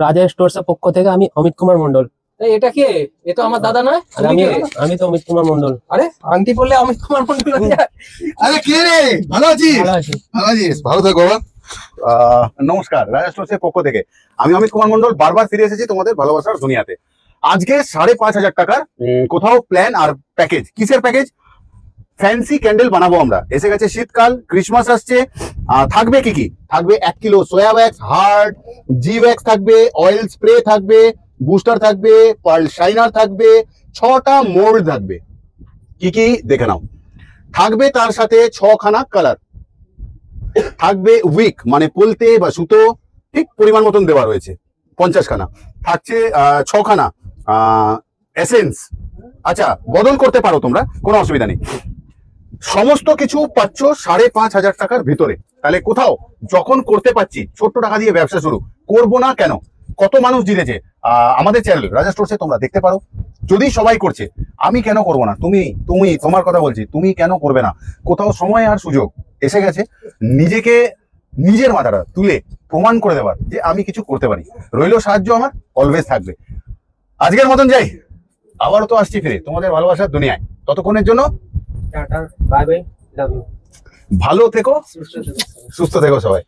রাজা স্টোর্স এর পক্ষ থেকে আমি অমিত কুমার মন্ডল। এটা কে? এ তো আমার দাদা নয়। আর আমি তো অমিত কুমার মন্ডল। আরে আংটি পরলে অমিত কুমার মন্ডল হয়ে যায়। আরে কে রে? ভালো আছিস? ভালো আছি। ভালো আছিস? ভালো থাকো বাবা। নমস্কার, রাজা স্টোর্সের পক্ষ থেকে আমি অমিত কুমার মন্ডল বারবার ফিরে এসেছি তোমাদের ভালোবাসার দুনিয়াতে। আজকে 5,500 টাকার কোথাও প্ল্যান আর প্যাকেজ। কিসের প্যাকেজ? ফ্যান্সি ক্যান্ডেল বানাবো আমরা। এসে গেছে শীতকাল, ক্রিসমাস আসছে। থাকবে কি কি? থাকবে 1 কিলো সোয়া ওয়্যাক্স, হার্ড জি ওয়্যাক্স থাকবে, অয়েল স্প্রে থাকবে, বুস্টার থাকবে, পার্ল শাইনার থাকবে, 6টা মোল্ড থাকবে। কি কি দেখে নাও। থাকবে তার সাথে 6খানা কালার থাকবে। উইক মানে পলতে বা সুতো ঠিক পরিমাণ মতন দেওয়া রয়েছে 50খানা। থাকছে 6খানা এসেন্স। আচ্ছা, বদল করতে পারো তোমরা, কোনো অসুবিধা নেই। সমস্ত কিছু পাচ্ছ 5,500 টাকার ভিতরে। তাহলে কোথাও যখন করতে পারছি, ছোট্ট টাকা দিয়ে ব্যবসা শুরু করবো না কেন? কত মানুষ জিতেছে আমাদের চ্যানেল রাজা স্টোরসে, তোমরা দেখতে পারো। যদি সবাই করছে, আমি কেন করবো না? তুমি তোমার কথা বলছি, তুমি কেন করবে না? কোথাও সময় আর সুযোগ এসে গেছে নিজেকে, নিজের মাথাটা তুলে প্রমাণ করে দেওয়ার যে আমি কিছু করতে পারি। রইল সাহায্য, আমার অলওয়েজ থাকবে। আজকের মতন যাই, আবারও তো আসছি ফিরে তোমাদের ভালোবাসার দুনিয়ায়। ততক্ষণের জন্য tata, bye bye, love you. ভালো থেকো, সুস্থ থেকো সবাই।